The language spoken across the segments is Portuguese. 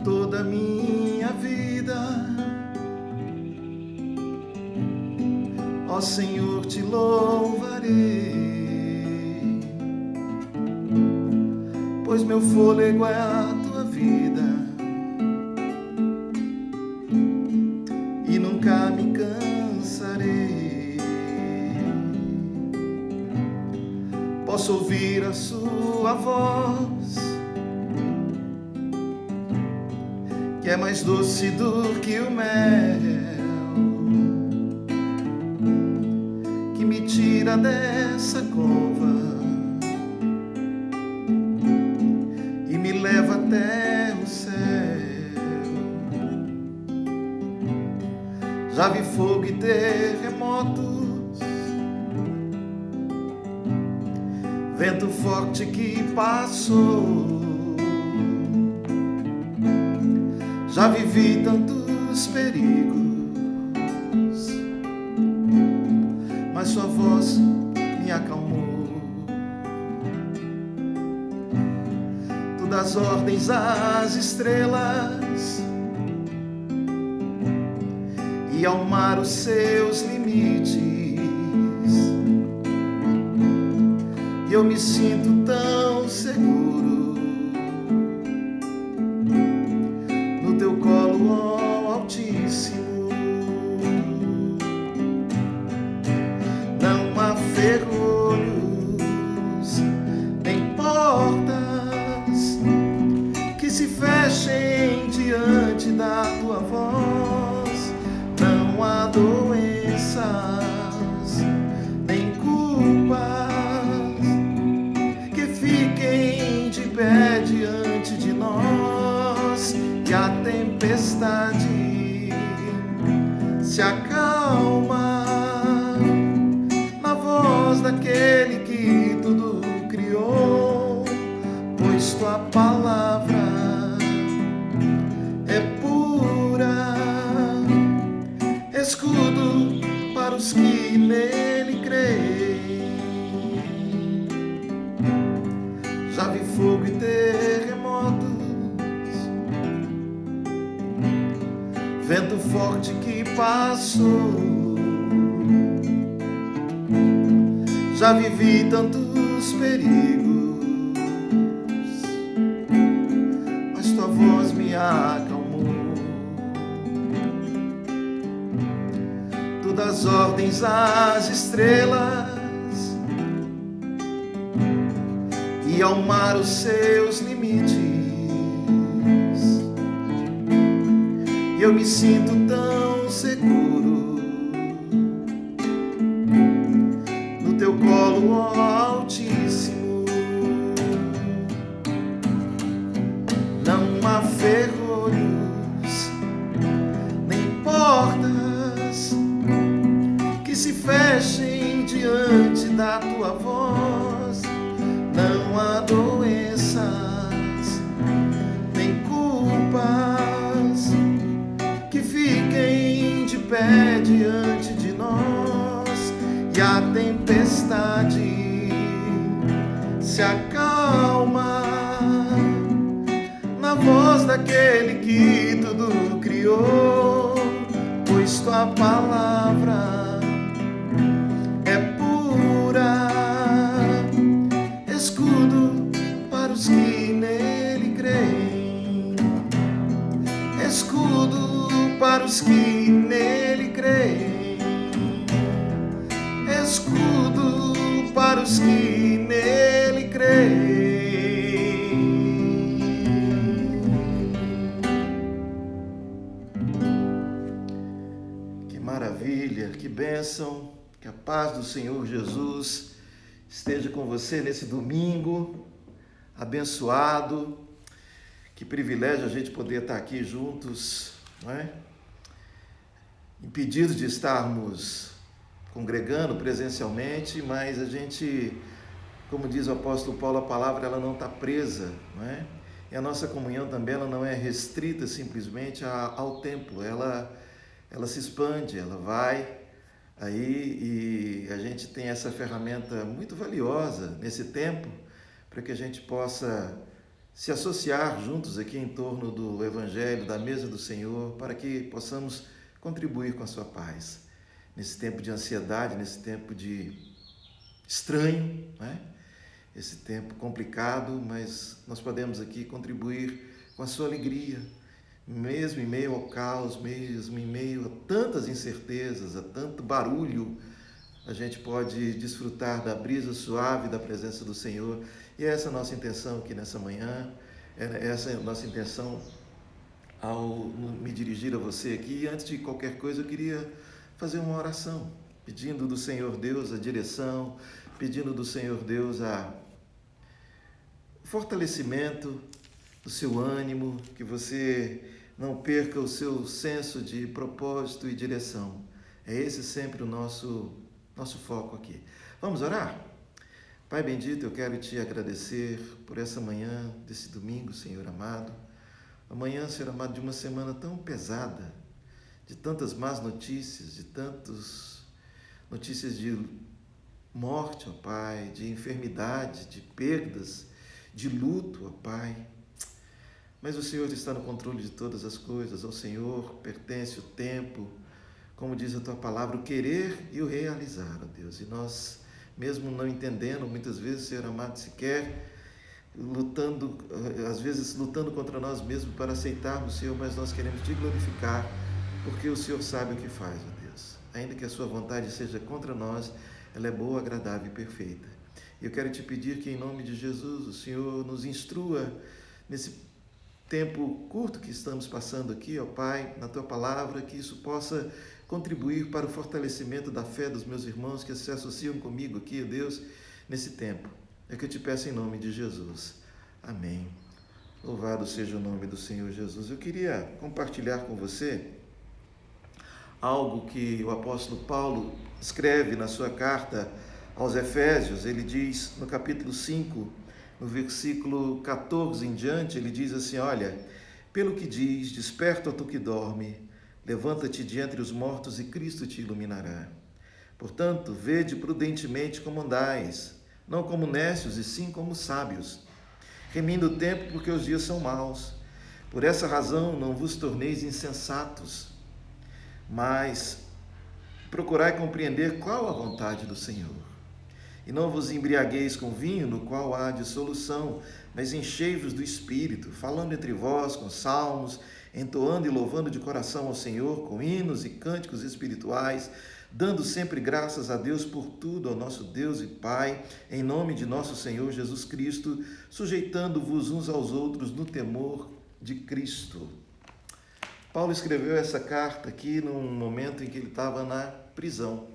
toda a minha vida. Ó Senhor, te louvarei, pois meu fôlego é a tua vida e nunca me cansarei. Posso ouvir a sua voz, que é mais doce do que o mel, que me tira dessa cova e me leva até o céu. Já vi fogo e terremotos, vento forte que passou. Já vivi tantos perigos, mas sua voz me acalmou. Tu das ordens às estrelas e ao mar os seus limites, e eu me sinto tão seguro no teu colo, ó Altíssimo. Não há ferrolhos nem portas que se fechem diante da tua voz. Não há doenças nem culpas que fiquem de pé diante de nós. Que a tempestade se acalma na voz daquele que tudo criou, pois tua palavra é pura, escudo para os que nele creem. Já vi fogo e terremotos, vento forte que passou. Já vivi tantos perigos, mas tua voz me acalmou. Tu das ordens às estrelas e ao mar os seus limites, e eu me sinto tão seguro no teu colo, ó Altíssimo. Não há ferrolhos nem portas que se fechem diante da tua voz. Não há doenças nem culpas que fiquem de pé diante de nós. E a tempestade se acalma na voz daquele que tudo criou, pois tua palavra é pura, escudo para os que nele creem, escudo para os que nele creem, escudo para os que nele creem. Que maravilha, que bênção, que a paz do Senhor Jesus esteja com você nesse domingo abençoado. Que privilégio a gente poder estar aqui juntos, não é? Impedidos de estarmos congregando presencialmente, mas a gente, como diz o apóstolo Paulo, a palavra ela não está presa, não é? E a nossa comunhão também ela não é restrita simplesmente ao templo, ela se expande, ela vai aí, e a gente tem essa ferramenta muito valiosa nesse tempo para que a gente possa se associar juntos aqui em torno do Evangelho, da mesa do Senhor, para que possamos contribuir com a sua paz. Nesse tempo de ansiedade, nesse tempo de estranho, né? Esse tempo complicado, mas nós podemos aqui contribuir com a sua alegria, mesmo em meio ao caos, mesmo em meio a tantas incertezas, a tanto barulho, a gente pode desfrutar da brisa suave da presença do Senhor. E essa é a nossa intenção aqui nessa manhã, essa é a nossa intenção ao me dirigir a você aqui. E antes de qualquer coisa, eu queria fazer uma oração, pedindo do Senhor Deus a direção, pedindo do Senhor Deus a fortalecimento do seu ânimo, que você não perca o seu senso de propósito e direção. É esse sempre o nosso foco aqui. Vamos orar? Pai bendito, eu quero te agradecer por essa manhã desse domingo, Senhor amado. Amanhã, Senhor amado, de uma semana tão pesada, de tantas más notícias, de tantas notícias de morte, ó Pai, de enfermidade, de perdas, de luto, ó Pai. Mas o Senhor está no controle de todas as coisas. Ao Senhor pertence o tempo, como diz a Tua palavra, o querer e o realizar, ó Deus. E nós, mesmo não entendendo, muitas vezes, Senhor amado, sequer lutando, às vezes lutando contra nós mesmos para aceitarmos, Senhor, mas nós queremos Te glorificar, porque o Senhor sabe o que faz, ó Deus. Ainda que a Sua vontade seja contra nós, ela é boa, agradável e perfeita. E eu quero Te pedir que, em nome de Jesus, o Senhor nos instrua nesse tempo curto que estamos passando aqui, ó Pai, na Tua palavra, que isso possa contribuir para o fortalecimento da fé dos meus irmãos que se associam comigo aqui, ó Deus, nesse tempo. É que eu Te peço em nome de Jesus. Amém. Louvado seja o nome do Senhor Jesus. Eu queria compartilhar com você algo que o apóstolo Paulo escreve na sua carta aos Efésios. Ele diz no capítulo 5, no versículo 14 em diante, ele diz assim: olha, pelo que diz, desperta tu que dorme, levanta-te de entre os mortos e Cristo te iluminará. Portanto, vede prudentemente como andais, não como necios e sim como sábios, remindo o tempo porque os dias são maus. Por essa razão não vos torneis insensatos, mas procurai compreender qual a vontade do Senhor. E não vos embriagueis com vinho, no qual há dissolução, mas enchei-vos do Espírito, falando entre vós com salmos, entoando e louvando de coração ao Senhor, com hinos e cânticos espirituais, dando sempre graças a Deus por tudo, ao nosso Deus e Pai, em nome de nosso Senhor Jesus Cristo, sujeitando-vos uns aos outros no temor de Cristo. Paulo escreveu essa carta aqui num momento em que ele estava na prisão.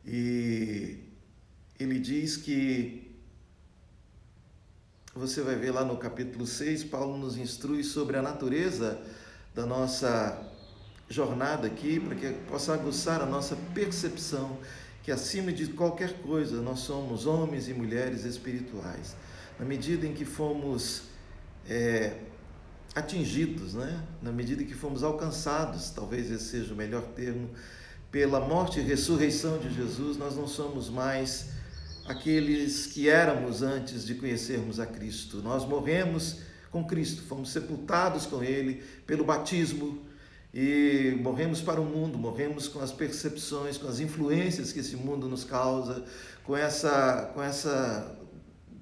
E ele diz que, você vai ver lá no capítulo 6, Paulo nos instrui sobre a natureza da nossa jornada aqui, para que possa aguçar a nossa percepção que, acima de qualquer coisa, nós somos homens e mulheres espirituais. Na medida em que fomos atingidos, né? Na medida em que fomos alcançados, talvez esse seja o melhor termo, pela morte e ressurreição de Jesus, nós não somos mais aqueles que éramos antes de conhecermos a Cristo. Nós morremos com Cristo, fomos sepultados com Ele pelo batismo e morremos para o mundo, morremos com as percepções, com as influências que esse mundo nos causa, com essa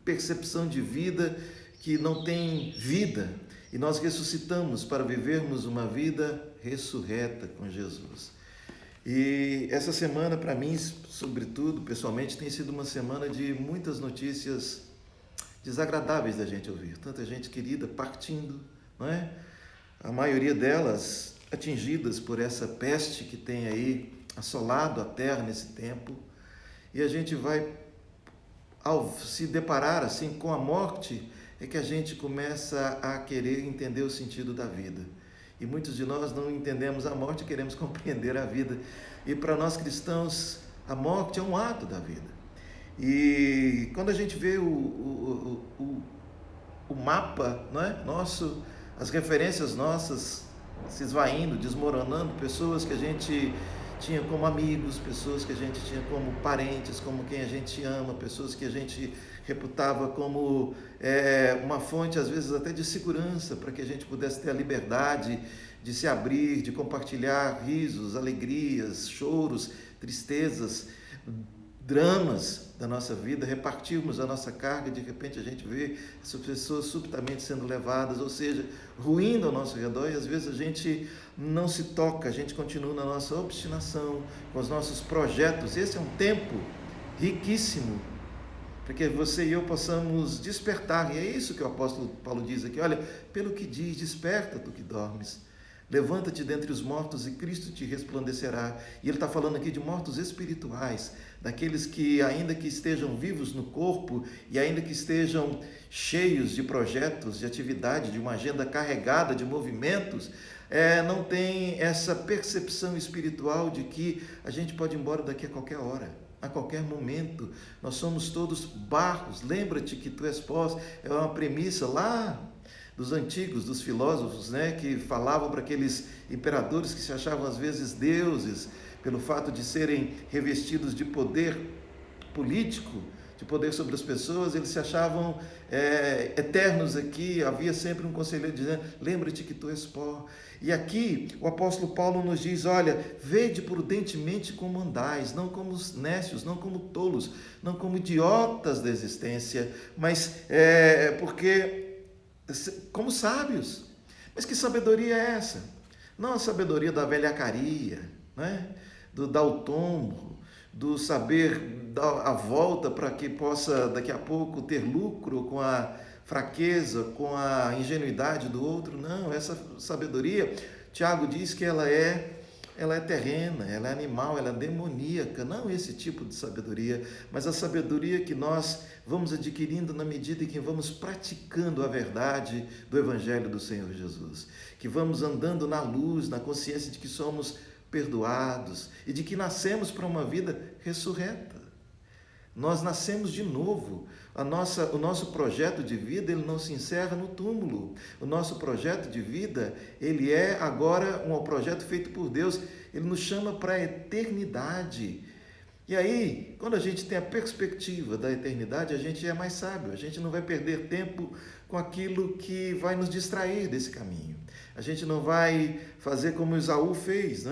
percepção de vida que não tem vida. E nós ressuscitamos para vivermos uma vida ressurreta com Jesus. E essa semana, para mim, sobretudo, pessoalmente, tem sido uma semana de muitas notícias desagradáveis da gente ouvir. Tanta gente querida partindo, não é? A maioria delas atingidas por essa peste que tem aí assolado a terra nesse tempo. E a gente vai, ao se deparar assim com a morte, é que a gente começa a querer entender o sentido da vida. E muitos de nós não entendemos a morte e queremos compreender a vida. E para nós cristãos, a morte é um ato da vida. E quando a gente vê o mapa, não é? Nosso, as referências nossas se esvaindo, desmoronando, pessoas que a gente tinha como amigos, pessoas que a gente tinha como parentes, como quem a gente ama, pessoas que a gente reputava como uma fonte, às vezes até de segurança, para que a gente pudesse ter a liberdade de se abrir, de compartilhar risos, alegrias, choros, tristezas, dramas da nossa vida, repartirmos a nossa carga. De repente a gente vê essas pessoas subitamente sendo levadas, ou seja, ruindo ao nosso redor, e às vezes a gente não se toca, a gente continua na nossa obstinação, com os nossos projetos. Esse é um tempo riquíssimo para que você e eu possamos despertar, e é isso que o apóstolo Paulo diz aqui: olha, pelo que diz, desperta tu que dormes, levanta-te dentre os mortos e Cristo te resplandecerá. E ele está falando aqui de mortos espirituais, daqueles que, ainda que estejam vivos no corpo e ainda que estejam cheios de projetos, de atividade, de uma agenda carregada de movimentos, não tem essa percepção espiritual de que a gente pode ir embora daqui a qualquer hora, a qualquer momento. Nós somos todos barros. Lembra-te que tu és pó. É uma premissa lá dos antigos, dos filósofos, que falavam para aqueles imperadores que se achavam às vezes deuses, pelo fato de serem revestidos de poder político, de poder sobre as pessoas. Eles se achavam eternos aqui. Havia sempre um conselheiro dizendo: lembra-te que tu és pó. E aqui o apóstolo Paulo nos diz: olha, vede prudentemente como andais, não como os nécios, não como tolos, não como idiotas da existência, mas como sábios. Mas que sabedoria é essa? Não a sabedoria da velhacaria, do dar o tombo, do saber dar a volta para que possa daqui a pouco ter lucro com a fraqueza, com a ingenuidade do outro. Não, essa sabedoria, Tiago diz que ela é terrena, ela é animal, ela é demoníaca. Não esse tipo de sabedoria, mas a sabedoria que nós vamos adquirindo na medida em que vamos praticando a verdade do Evangelho do Senhor Jesus, que vamos andando na luz, na consciência de que somos perdoados e de que nascemos para uma vida ressurreta. Nós nascemos de novo. O nosso projeto de vida, ele não se encerra no túmulo. O nosso projeto de vida, ele é agora um projeto feito por Deus. Ele nos chama para a eternidade. E aí, quando a gente tem a perspectiva da eternidade, a gente é mais sábio. A gente não vai perder tempo com aquilo que vai nos distrair desse caminho. A gente não vai fazer como Esaú fez,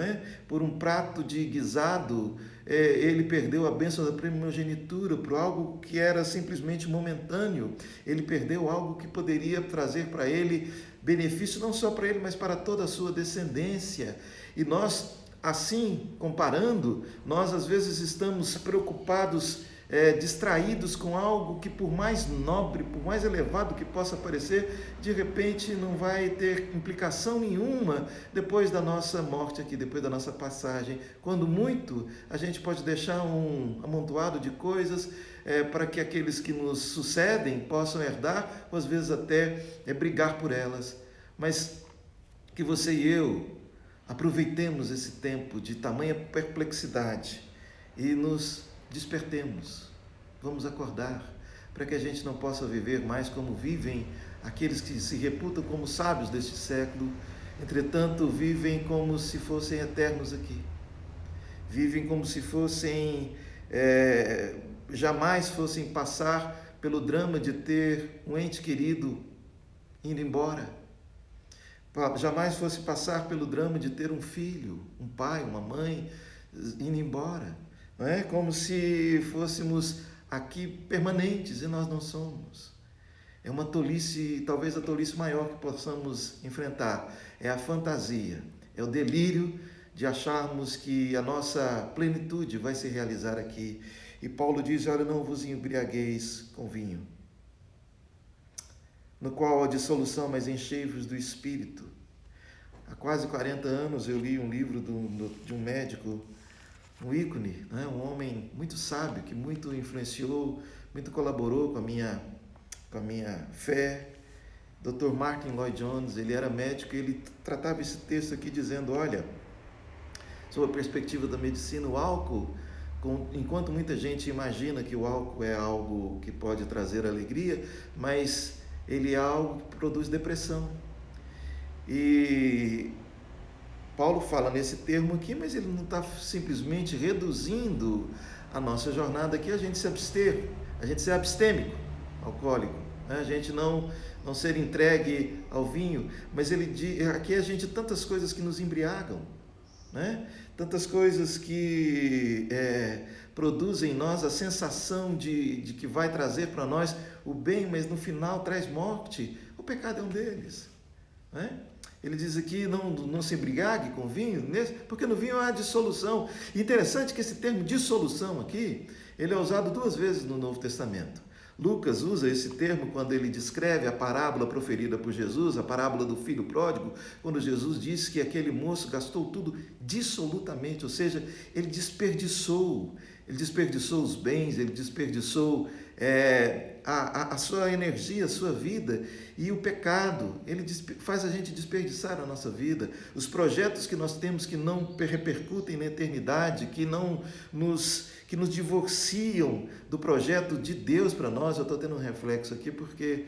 Por um prato de guisado, ele perdeu a bênção da primogenitura por algo que era simplesmente momentâneo. Ele perdeu algo que poderia trazer para ele benefício, não só para ele, mas para toda a sua descendência. E nós, assim, comparando, nós às vezes estamos preocupados, distraídos com algo que, por mais nobre, por mais elevado que possa parecer, de repente não vai ter implicação nenhuma depois da nossa morte aqui, depois da nossa passagem. Quando muito, a gente pode deixar um amontoado de coisas para que aqueles que nos sucedem possam herdar, ou às vezes até brigar por elas. Mas que você e eu aproveitemos esse tempo de tamanha perplexidade e nos despertemos, vamos acordar, para que a gente não possa viver mais como vivem aqueles que se reputam como sábios deste século. Entretanto, vivem como se fossem eternos aqui, vivem como se fossem, jamais fossem passar pelo drama de ter um ente querido indo embora, jamais fosse passar pelo drama de ter um filho, um pai, uma mãe indo embora. Não é como se fôssemos aqui permanentes, e nós não somos. É uma tolice, talvez a tolice maior que possamos enfrentar. É a fantasia, é o delírio de acharmos que a nossa plenitude vai se realizar aqui. E Paulo diz: olha, não vos embriagueis com vinho, no qual há dissolução, mas enchei-vos do Espírito. Há quase 40 anos eu li um livro de um médico, um ícone, um homem muito sábio, que muito influenciou, muito colaborou com a minha fé, Dr. Martin Lloyd-Jones. Ele era médico e ele tratava esse texto aqui dizendo: olha, sob a perspectiva da medicina, o álcool, enquanto muita gente imagina que o álcool é algo que pode trazer alegria, mas ele é algo que produz depressão. E Paulo fala nesse termo aqui, mas ele não está simplesmente reduzindo a nossa jornada aqui, a gente se abster, a gente ser abstêmico, alcoólico, né? A gente não ser entregue ao vinho, mas ele diz, aqui a gente, tantas coisas que nos embriagam, né? Tantas coisas que produzem em nós a sensação de que vai trazer para nós o bem, mas no final traz morte. O pecado é um deles, né? Ele diz aqui, não se embriague com vinho, porque no vinho há dissolução. Interessante que esse termo dissolução aqui, ele é usado 2 vezes no Novo Testamento. Lucas usa esse termo quando ele descreve a parábola proferida por Jesus, a parábola do filho pródigo, quando Jesus disse que aquele moço gastou tudo dissolutamente, ou seja, ele desperdiçou os bens, ele desperdiçou a sua energia, a sua vida. E o pecado, ele faz a gente desperdiçar a nossa vida. Os projetos que nós temos que não repercutem na eternidade, que nos divorciam do projeto de Deus para nós. Eu estou tendo um reflexo aqui porque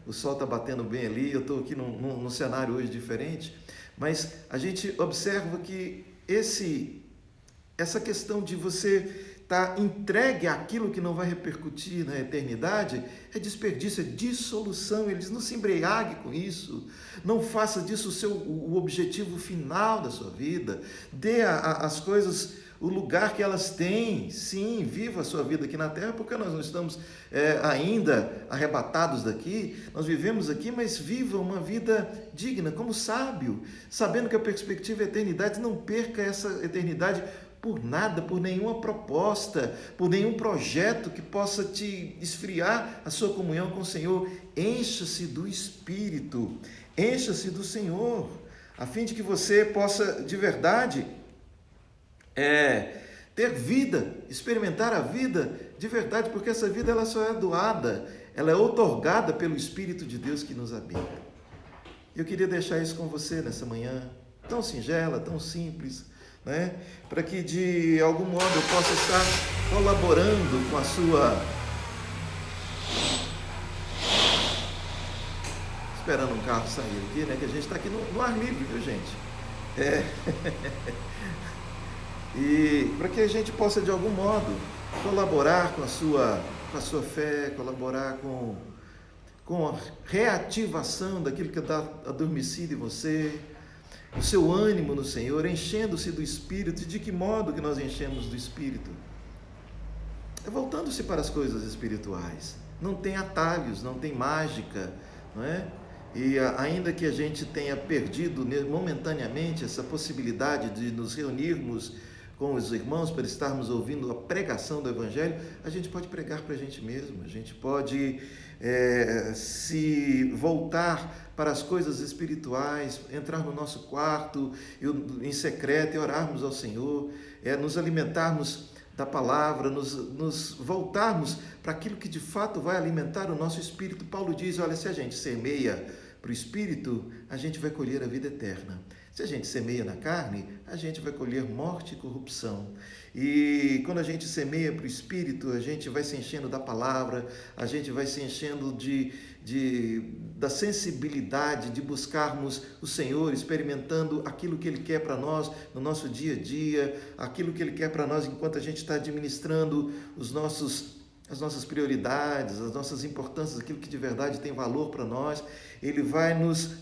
o sol está batendo bem ali, eu estou aqui num cenário hoje diferente, mas a gente observa que essa questão de você estar entregue àquilo que não vai repercutir na eternidade é desperdício, é dissolução. Ele diz, não se embriague com isso, não faça disso o objetivo final da sua vida, dê às coisas o lugar que elas têm. Sim, viva a sua vida aqui na terra, porque nós não estamos ainda arrebatados daqui, nós vivemos aqui, mas viva uma vida digna, como sábio, sabendo que a perspectiva é a eternidade. Não perca essa eternidade por nada, por nenhuma proposta, por nenhum projeto que possa te esfriar a sua comunhão com o Senhor. Encha-se do Espírito, encha-se do Senhor, a fim de que você possa de verdade ter vida, experimentar a vida de verdade, porque essa vida ela só é doada, ela é outorgada pelo Espírito de Deus que nos habita. Eu queria deixar isso com você nessa manhã, tão singela, tão simples, né? Para que de algum modo eu possa estar colaborando com a sua... Esperando um carro sair aqui, né? Que a gente está aqui no ar livre, viu, gente? E para que a gente possa de algum modo colaborar com a sua fé, colaborar com a reativação daquilo que está adormecido em você, o seu ânimo no Senhor, enchendo-se do Espírito. E de que modo que nós enchemos do Espírito? Voltando-se para as coisas espirituais. Não tem atalhos, não tem mágica, não é? E ainda que a gente tenha perdido momentaneamente essa possibilidade de nos reunirmos com os irmãos para estarmos ouvindo a pregação do Evangelho, a gente pode pregar para a gente mesmo, a gente pode se voltar para as coisas espirituais, entrar no nosso quarto em secreto e orarmos ao Senhor, nos alimentarmos da palavra, nos voltarmos para aquilo que de fato vai alimentar o nosso espírito. Paulo diz, olha, se a gente semeia para o espírito, a gente vai colher a vida eterna. Se a gente semeia na carne, a gente vai colher morte e corrupção. E quando a gente semeia para o Espírito, a gente vai se enchendo da palavra, a gente vai se enchendo da sensibilidade de buscarmos o Senhor, experimentando aquilo que Ele quer para nós no nosso dia a dia, aquilo que Ele quer para nós enquanto a gente está administrando as nossas prioridades, as nossas importâncias, aquilo que de verdade tem valor para nós.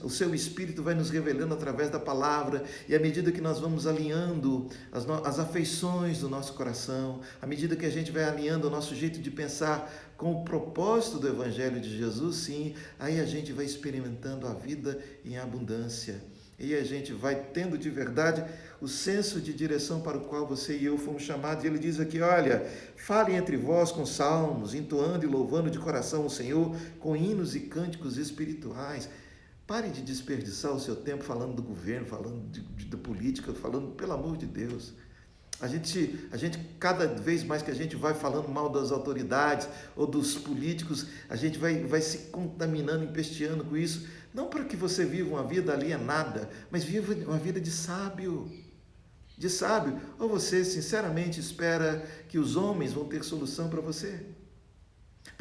O seu Espírito vai nos revelando através da palavra, e à medida que nós vamos alinhando as afeições do nosso coração, à medida que a gente vai alinhando o nosso jeito de pensar com o propósito do Evangelho de Jesus, sim, aí a gente vai experimentando a vida em abundância. E a gente vai tendo de verdade o senso de direção para o qual você e eu fomos chamados. E ele diz aqui, olha, falem entre vós com salmos, entoando e louvando de coração o Senhor, com hinos e cânticos espirituais. Pare de desperdiçar o seu tempo falando do governo, falando da política, falando, pelo amor de Deus. A gente, cada vez mais que a gente vai falando mal das autoridades ou dos políticos, a gente vai se contaminando, empesteando com isso. Não para que você viva uma vida alienada, mas viva uma vida de sábio. De sábio. Ou você sinceramente espera que os homens vão ter solução para você?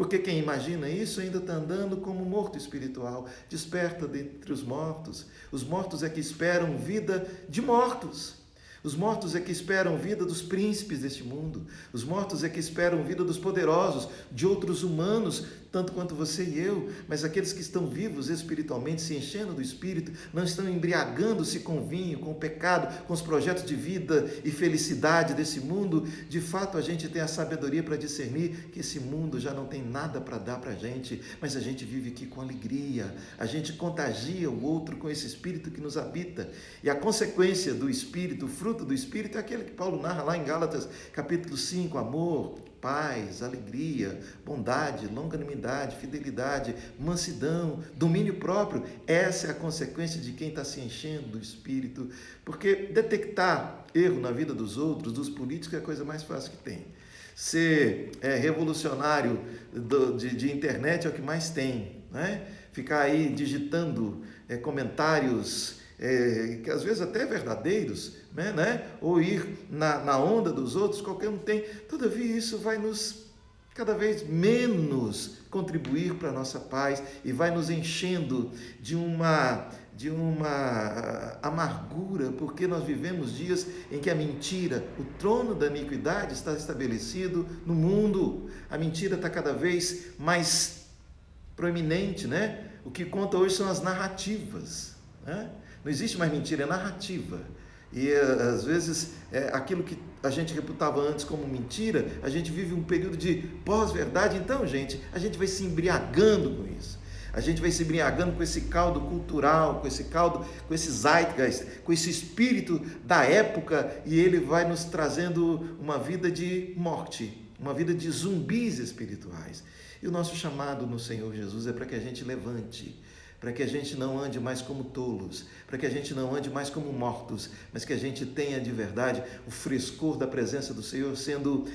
Porque quem imagina isso ainda está andando como morto espiritual. Desperta dentre os mortos. Os mortos é que esperam vida de mortos. Os mortos é que esperam vida dos príncipes deste mundo. Os mortos é que esperam vida dos poderosos, de outros humanos, tanto quanto você e eu. Mas aqueles que estão vivos espiritualmente, se enchendo do Espírito, não estão embriagando-se com vinho, com o pecado, com os projetos de vida e felicidade desse mundo. De fato, a gente tem a sabedoria para discernir que esse mundo já não tem nada para dar para a gente, mas a gente vive aqui com alegria. A gente contagia o outro com esse Espírito que nos habita. E a consequência do Espírito, o fruto do Espírito, é aquele que Paulo narra lá em Gálatas, capítulo 5, amor, paz, alegria, bondade, longanimidade, fidelidade, mansidão, domínio próprio. Essa é a consequência de quem está se enchendo do Espírito, porque detectar erro na vida dos outros, dos políticos, é a coisa mais fácil que tem. Ser revolucionário de internet é o que mais tem, né? Ficar aí digitando comentários que às vezes até verdadeiros, né? Ou ir na onda dos outros, qualquer um tem. Todavia, isso vai nos cada vez menos contribuir para a nossa paz e vai nos enchendo de uma amargura, porque nós vivemos dias em que a mentira, o trono da iniquidade está estabelecido no mundo. A mentira está cada vez mais proeminente, né? O que conta hoje são as narrativas, né? Não existe mais mentira, é narrativa. E às vezes aquilo que a gente reputava antes como mentira, a gente vive um período de pós-verdade. Então, gente, a gente vai se embriagando com isso. A gente vai se embriagando com esse caldo cultural, com esse caldo, com esse zeitgeist, com esse espírito da época, e ele vai nos trazendo uma vida de morte, uma vida de zumbis espirituais. E o nosso chamado no Senhor Jesus é para que a gente levante, para que a gente não ande mais como tolos, para que a gente não ande mais como mortos, mas que a gente tenha de verdade o frescor da presença do Senhor sendo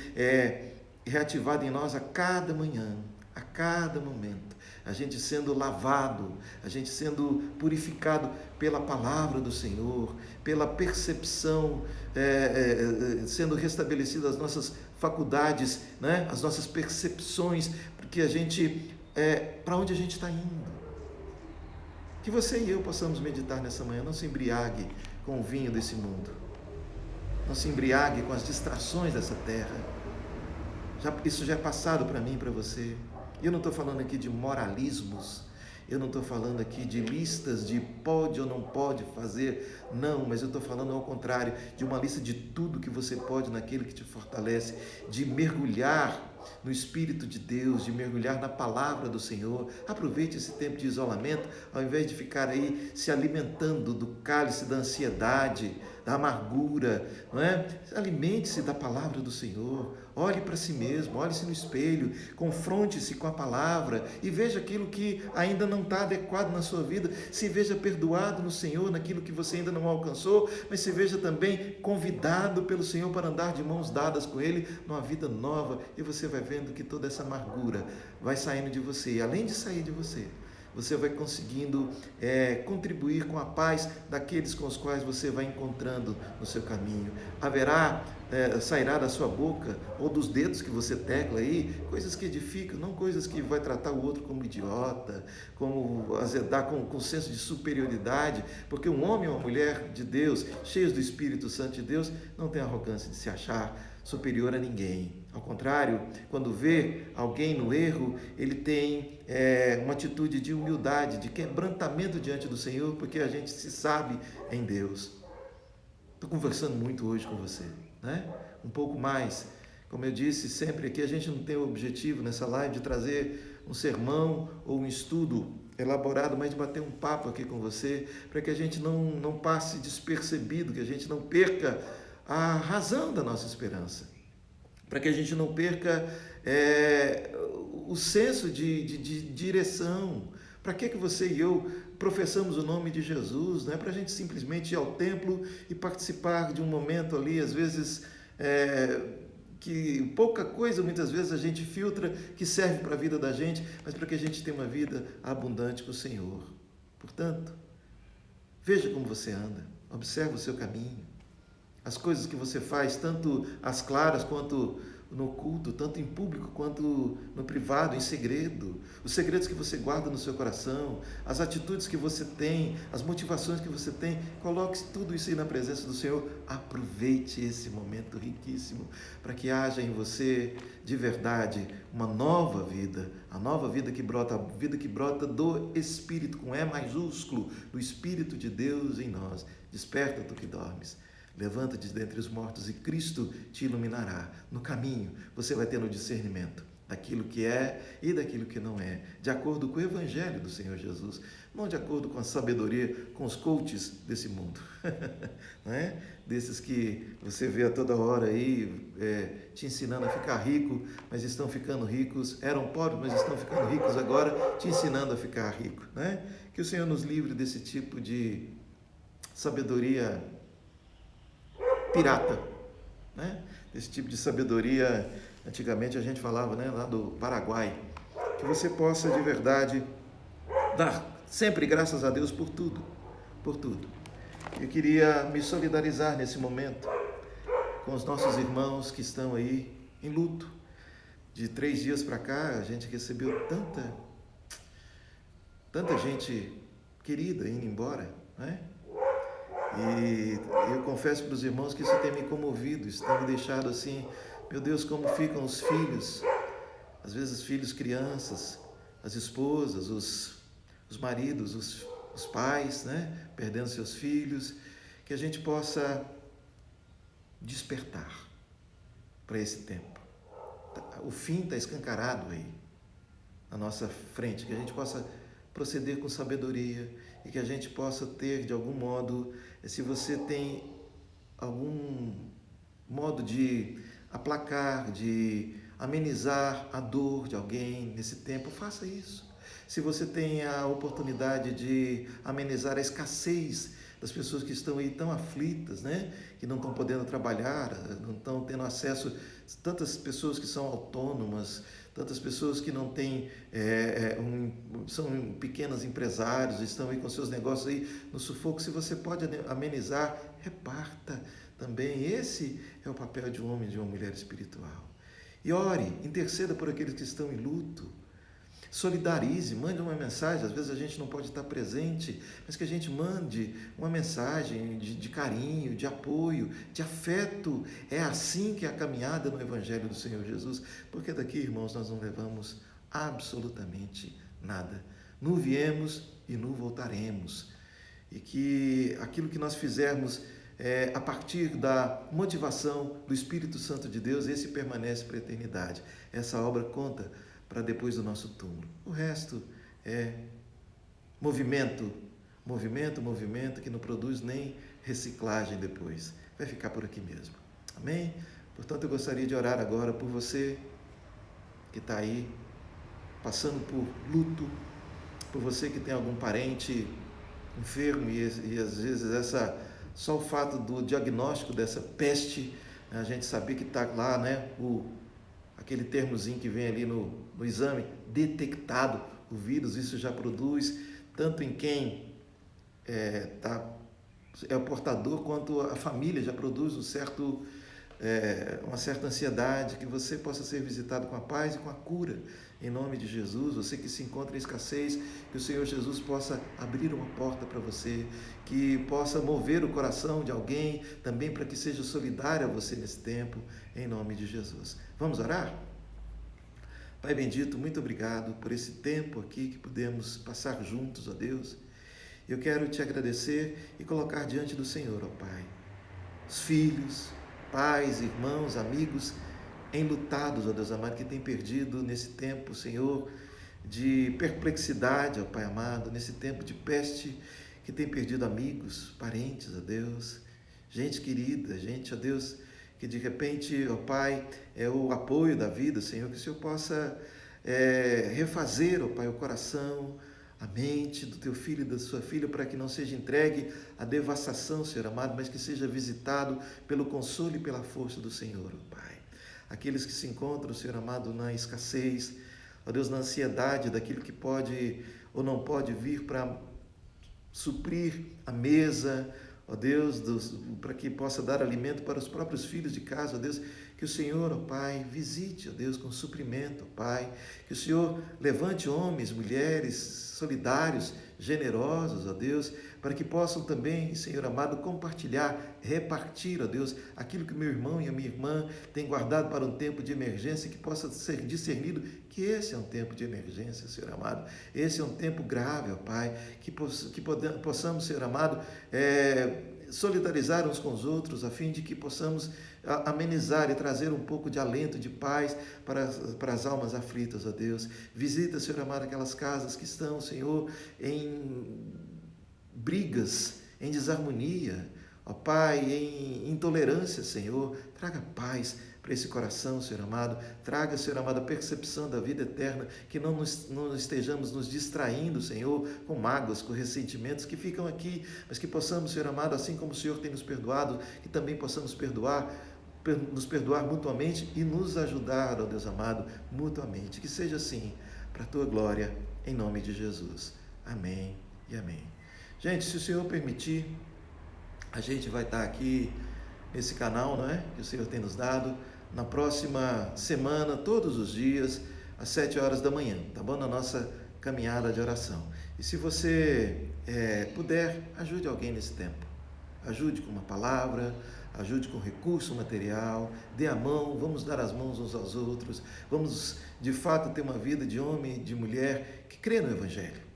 reativado em nós a cada manhã, a cada momento, a gente sendo lavado, a gente sendo purificado pela palavra do Senhor, pela percepção, sendo restabelecidas as nossas faculdades, né? As nossas percepções, porque a gente, para onde a gente está indo. Que você e eu possamos meditar nessa manhã. Não se embriague com o vinho desse mundo. Não se embriague com as distrações dessa terra. Isso já é passado para mim e para você. Eu não estou falando aqui de moralismos. Eu não estou falando aqui de listas de pode ou não pode fazer. Não, mas eu estou falando ao contrário, de uma lista de tudo que você pode naquele que te fortalece, de mergulhar no Espírito de Deus, de mergulhar na palavra do Senhor. Aproveite esse tempo de isolamento, ao invés de ficar aí se alimentando do cálice da ansiedade, da amargura, não é? Alimente-se da palavra do Senhor, olhe para si mesmo, olhe-se no espelho, confronte-se com a palavra e veja aquilo que ainda não está adequado na sua vida, se veja perdoado no Senhor naquilo que você ainda não alcançou, mas se veja também convidado pelo Senhor para andar de mãos dadas com Ele numa vida nova, e você vai vendo que toda essa amargura vai saindo de você, e além de sair de você, você vai conseguindo contribuir com a paz daqueles com os quais você vai encontrando no seu caminho. Sairá da sua boca ou dos dedos que você tecla aí, coisas que edificam, não coisas que vai tratar o outro como idiota, como azedar com senso de superioridade, porque um homem ou uma mulher de Deus, cheios do Espírito Santo de Deus, não tem arrogância de se achar superior a ninguém. Ao contrário, quando vê alguém no erro, ele tem uma atitude de humildade, de quebrantamento diante do Senhor, porque a gente se sabe em Deus. Estou conversando muito hoje com você, né? Um pouco mais. Como eu disse sempre aqui, a gente não tem o objetivo nessa live de trazer um sermão ou um estudo elaborado, mas de bater um papo aqui com você, para que a gente não passe despercebido, que a gente não perca a razão da nossa esperança, para que a gente não perca o senso de direção. Para que você e eu professamos o nome de Jesus? Não é para a gente simplesmente ir ao templo e participar de um momento ali, às vezes, que pouca coisa, muitas vezes a gente filtra, que serve para a vida da gente, mas para que a gente tenha uma vida abundante com o Senhor. Portanto, veja como você anda, observe o seu caminho, as coisas que você faz, tanto as claras quanto no culto, tanto em público quanto no privado, em segredo. Os segredos que você guarda no seu coração, as atitudes que você tem, as motivações que você tem, coloque tudo isso aí na presença do Senhor. Aproveite esse momento riquíssimo para que haja em você de verdade uma nova vida, a nova vida que brota do Espírito, com E maiúsculo, do Espírito de Deus em nós. Desperta, tu que dormes. Levanta-te dentre os mortos e Cristo te iluminará. No caminho, você vai tendo discernimento daquilo que é e daquilo que não é, de acordo com o Evangelho do Senhor Jesus, não de acordo com a sabedoria, com os coaches desse mundo, não é? Desses que você vê a toda hora aí te ensinando a ficar rico, mas estão ficando ricos, eram pobres, mas estão ficando ricos agora, te ensinando a ficar rico, né? Que o Senhor nos livre desse tipo de sabedoria pirata, né? Esse tipo de sabedoria, antigamente a gente falava, né, lá do Paraguai, que você possa de verdade dar sempre graças a Deus por tudo, por tudo. Eu queria me solidarizar nesse momento com os nossos irmãos que estão aí em luto. De 3 dias para cá, a gente recebeu tanta gente querida indo embora, né? E eu confesso para os irmãos que isso tem me comovido, isso tem me deixado assim, meu Deus, como ficam os filhos, às vezes filhos crianças, as esposas, os maridos, os pais, né, perdendo seus filhos, que a gente possa despertar para esse tempo. O fim está escancarado aí, na nossa frente, que a gente possa proceder com sabedoria e que a gente possa ter, de algum modo, se você tem algum modo de aplacar, de amenizar a dor de alguém nesse tempo, faça isso. Se você tem a oportunidade de amenizar a escassez das pessoas que estão aí tão aflitas, né? Que não estão podendo trabalhar, não estão tendo acesso, tantas pessoas que são autônomas, tantas pessoas que não têm, são pequenos empresários, estão aí com seus negócios aí no sufoco. Se você pode amenizar, reparta também. Esse é o papel de um homem e de uma mulher espiritual. E ore, interceda por aqueles que estão em luto. Solidarize, mande uma mensagem. Às vezes a gente não pode estar presente, mas que a gente mande uma mensagem de carinho, de apoio, de afeto. É assim que é a caminhada no Evangelho do Senhor Jesus, porque daqui, irmãos, nós não levamos absolutamente nada. Nu viemos e nu voltaremos. E que aquilo que nós fizermos a partir da motivação do Espírito Santo de Deus, esse permanece para a eternidade. Essa obra conta para depois do nosso túmulo. O resto é movimento, que não produz nem reciclagem depois. Vai ficar por aqui mesmo. Amém? Portanto, eu gostaria de orar agora por você que está aí passando por luto, por você que tem algum parente enfermo e às vezes só o fato do diagnóstico dessa peste, a gente saber que está lá, né, aquele termozinho que vem ali no exame, detectado o vírus, isso já produz, tanto em quem é o portador, quanto a família já produz uma certa ansiedade, que você possa ser visitado com a paz e com a cura, em nome de Jesus. Você que se encontra em escassez, que o Senhor Jesus possa abrir uma porta para você, que possa mover o coração de alguém, também para que seja solidário a você nesse tempo, em nome de Jesus. Vamos orar? Pai bendito, muito obrigado por esse tempo aqui que pudemos passar juntos, ó Deus. Eu quero te agradecer e colocar diante do Senhor, ó Pai, os filhos, pais, irmãos, amigos, enlutados, ó Deus amado, que têm perdido nesse tempo, Senhor, de perplexidade, ó Pai amado, nesse tempo de peste, que tem perdido amigos, parentes, ó Deus, gente querida, gente, ó Deus, que de repente, ó Pai, é o apoio da vida, Senhor, que o Senhor possa refazer, ó Pai, o coração, a mente do teu filho e da sua filha, para que não seja entregue à devastação, Senhor amado, mas que seja visitado pelo consolo e pela força do Senhor, ó Pai. Aqueles que se encontram, Senhor amado, na escassez, ó Deus, na ansiedade daquilo que pode ou não pode vir para suprir a mesa, ó Deus, para que possa dar alimento para os próprios filhos de casa, ó Deus, Que o Senhor, ó Pai, visite, ó Deus, com suprimento, ó Pai. Que o Senhor levante homens, mulheres solidários, generosos, ó Deus, para que possam também, Senhor amado, compartilhar, repartir, ó Deus, aquilo que meu irmão e a minha irmã têm guardado para um tempo de emergência, que possa ser discernido que esse é um tempo de emergência, Senhor amado. Esse é um tempo grave, ó Pai, que possamos, Senhor amado, solidarizar uns com os outros, a fim de que possamos amenizar e trazer um pouco de alento, de paz para as almas aflitas, ó Deus. Visita, Senhor amado, aquelas casas que estão, Senhor, em brigas, em desarmonia, ó Pai, em intolerância, Senhor. Traga paz para esse coração, Senhor amado. Traga, Senhor amado, a percepção da vida eterna, que não estejamos nos distraindo, Senhor, com mágoas, com ressentimentos que ficam aqui, mas que possamos, Senhor amado, assim como o Senhor tem nos perdoado, que também possamos nos perdoar mutuamente e nos ajudar, ó Deus amado, mutuamente. Que seja assim, para a tua glória, em nome de Jesus. Amém e amém. Gente, se o Senhor permitir, a gente vai estar aqui nesse canal, não é? Que o Senhor tem nos dado, na próxima semana, todos os dias, às 7 horas da manhã, tá bom? Na nossa caminhada de oração. E se você puder, ajude alguém nesse tempo. Ajude com uma palavra, ajude com recurso material, dê a mão, vamos dar as mãos uns aos outros, vamos de fato ter uma vida de homem e de mulher que crê no Evangelho.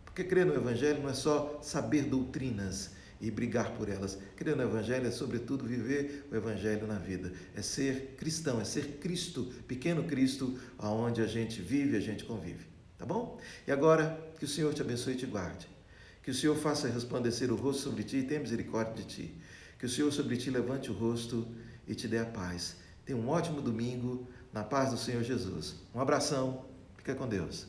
Porque crer no Evangelho não é só saber doutrinas e brigar por elas. Crer no Evangelho é, sobretudo, viver o Evangelho na vida. É ser cristão, é ser Cristo, pequeno Cristo, aonde a gente vive, a gente convive. Tá bom? E agora, que o Senhor te abençoe e te guarde. Que o Senhor faça resplandecer o rosto sobre ti e tenha misericórdia de ti. Que o Senhor sobre ti levante o rosto e te dê a paz. Tenha um ótimo domingo, na paz do Senhor Jesus. Um abração, fica com Deus.